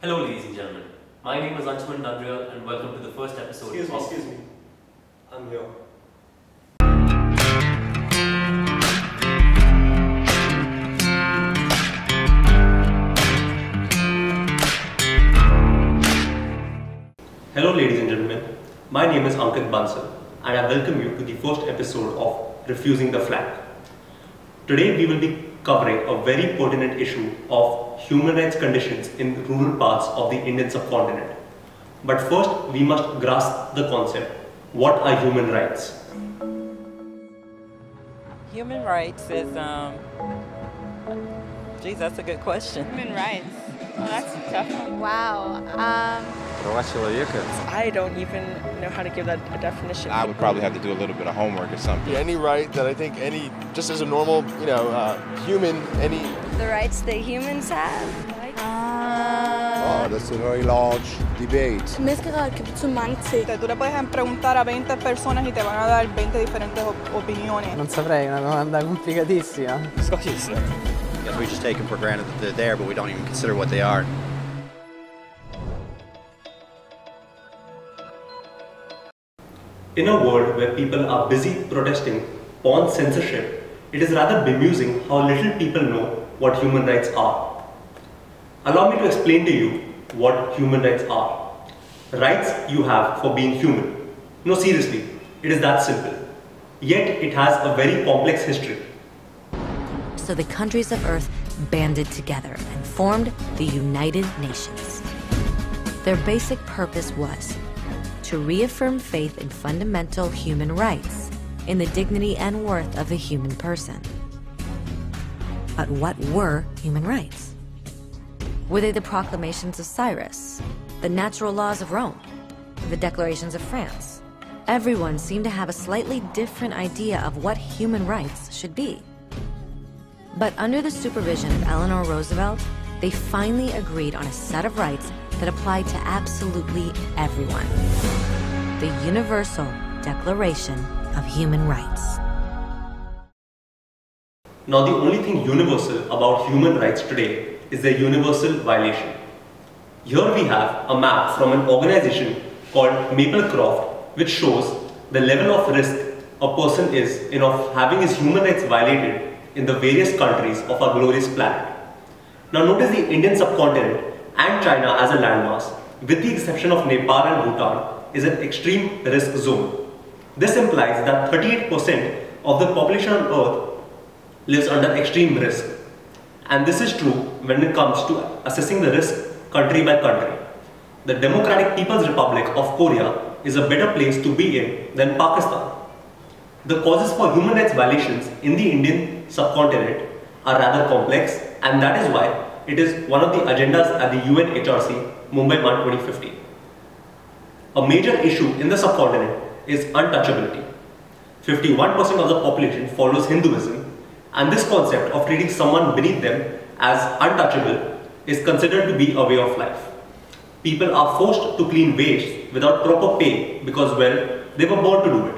Hello ladies and gentlemen, my name is Ankit Bansal and welcome to the first episode Excuse me. I'm here. Hello ladies and gentlemen, my name is Ankit Bansal and I welcome you to the first episode of Refusing the Flag. Today we will be covering a very pertinent issue of human rights conditions in rural parts of the Indian subcontinent. But first we must grasp the concept. What are human rights? Human rights is, geez, that's a good question. Human rights. Oh, that's a tough one. Wow. I don't even know how to give that a definition. I would probably have to do a little bit of homework or something. Any right that I think just as a normal, human, The rights that humans have. Oh, that's a very large debate. Tú le puedes preguntar a 20 personas y te van a dar 20 diferentes opiniones. Non saprei, una domanda complicatissima. I guess we just take them for granted that they're there, but we don't even consider what they are. In a world where people are busy protesting on censorship, it is rather bemusing how little people know what human rights are. Allow me to explain to you what human rights are. Rights you have for being human. No, seriously, it is that simple. Yet it has a very complex history. So the countries of Earth banded together and formed the United Nations. Their basic purpose was to reaffirm faith in fundamental human rights, in the dignity and worth of the human person. But what were human rights? Were they the proclamations of Cyrus, the natural laws of Rome, the declarations of France? Everyone seemed to have a slightly different idea of what human rights should be. But under the supervision of Eleanor Roosevelt, they finally agreed on a set of rights that applied to absolutely everyone. The Universal Declaration of Human Rights. Now the only thing universal about human rights today is their universal violation. Here we have a map from an organization called Maplecroft which shows the level of risk a person is in of having his human rights violated in the various countries of our glorious planet. Now notice the Indian subcontinent and China as a landmass, with the exception of Nepal and Bhutan, is an extreme risk zone. This implies that 38% of the population on Earth lives under extreme risk. And this is true when it comes to assessing the risk country by country. The Democratic People's Republic of Korea is a better place to be in than Pakistan. The causes for human rights violations in the Indian subcontinent are rather complex, and that is why it is one of the agendas at the UNHRC Mumbai 2050. A major issue in the subcontinent is untouchability. 51% of the population follows Hinduism, and this concept of treating someone beneath them as untouchable is considered to be a way of life. People are forced to clean waste without proper pay because, well, they were born to do it.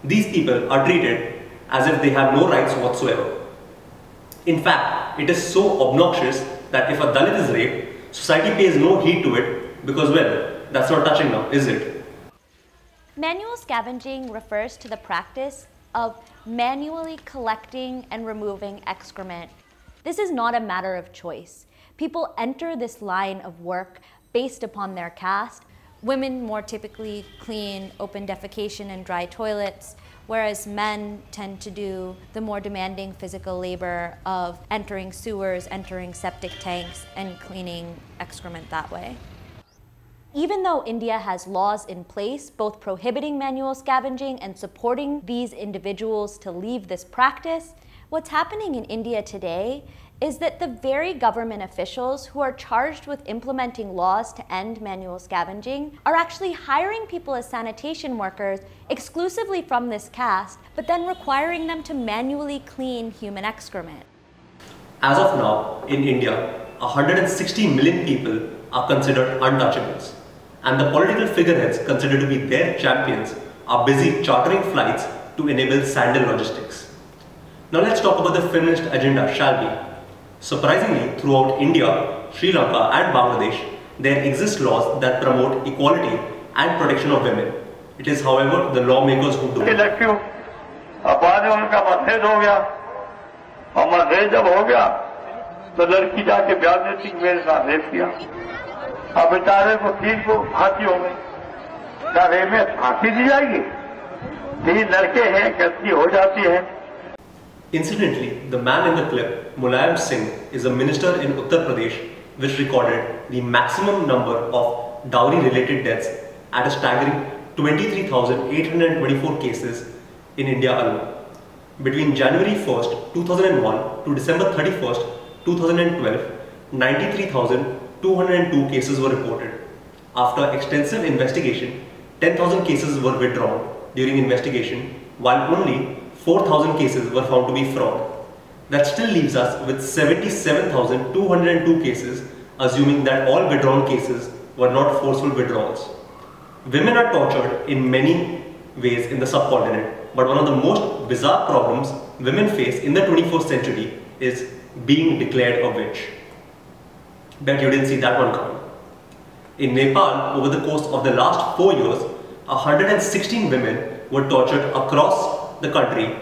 These people are treated as if they have no rights whatsoever. In fact, it is so obnoxious that if a Dalit is raped, society pays no heed to it because, well, that's not touching now, is it? Manual scavenging refers to the practice of manually collecting and removing excrement. This is not a matter of choice. People enter this line of work based upon their caste. Women more typically clean open defecation and dry toilets, whereas men tend to do the more demanding physical labor of entering sewers, entering septic tanks, and cleaning excrement that way. Even though India has laws in place both prohibiting manual scavenging and supporting these individuals to leave this practice, what's happening in India today is that the very government officials who are charged with implementing laws to end manual scavenging are actually hiring people as sanitation workers exclusively from this caste, but then requiring them to manually clean human excrement. As of now, in India, 160 million people are considered untouchables, and the political figureheads considered to be their champions are busy chartering flights to enable sandal logistics. Now let's talk about the finished agenda, shall we? Surprisingly, throughout India, Sri Lanka and Bangladesh, there exist laws that promote equality and protection of women. It is, however, the lawmakers who do it. बाद में उनका मतभेद हो गया और मतभेद जब हो गया तो लड़की जाके बयान देती कि मेरे साथ रेप किया। अब बेचारे को 3 को फांसी हो गई। क्या रेप में फांसी दी जाएगी? 3 लड़के हैं, गलती हो जाती है। Incidentally, the man in the clip, Mulayam Singh, is a minister in Uttar Pradesh which recorded the maximum number of dowry-related deaths at a staggering 23,824 cases in India alone. Between January 1st, 2001 to December 31st, 2012, 93,202 cases were reported. After extensive investigation, 10,000 cases were withdrawn during investigation, while only 4,000 cases were found to be fraud. That still leaves us with 77,202 cases, assuming that all withdrawn cases were not forceful withdrawals. Women are tortured in many ways in the subcontinent, but one of the most bizarre problems women face in the 21st century is being declared a witch. Bet you didn't see that one coming. In Nepal, over the course of the last 4 years, 116 women were tortured across the country.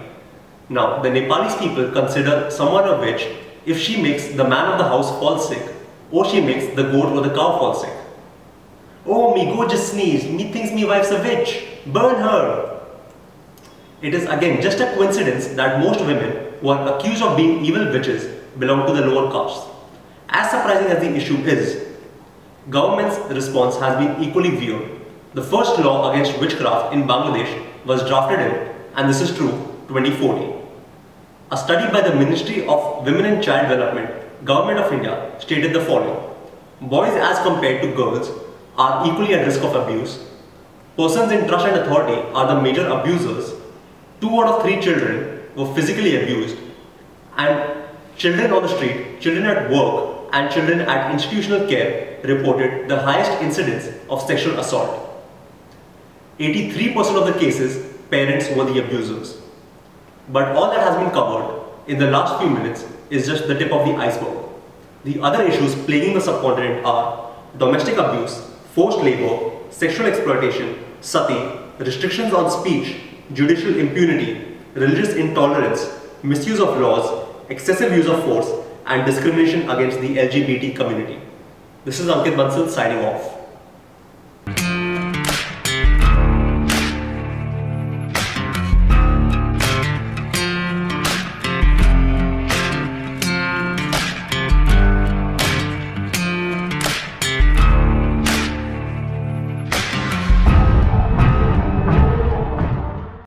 Now, the Nepalese people consider someone a witch if she makes the man of the house fall sick, or she makes the goat or the cow fall sick. Oh, me goat just sneezed, me thinks me wife's a witch, burn her. It is again just a coincidence that most women who are accused of being evil witches belong to the lower castes. As surprising as the issue is, government's response has been equally weird. The first law against witchcraft in Bangladesh was drafted in, and this is true, 2014. A study by the Ministry of Women and Child Development, Government of India, stated the following. Boys as compared to girls are equally at risk of abuse. Persons in trust and authority are the major abusers. 2 out of 3 children were physically abused, and children on the street, children at work, and children at institutional care reported the highest incidence of sexual assault. 83% of the cases, parents were the abusers. But all that has been covered in the last few minutes is just the tip of the iceberg. The other issues plaguing the subcontinent are domestic abuse, forced labor, sexual exploitation, sati, restrictions on speech, judicial impunity, religious intolerance, misuse of laws, excessive use of force, and discrimination against the LGBT community. This is Ankit Bansal signing off.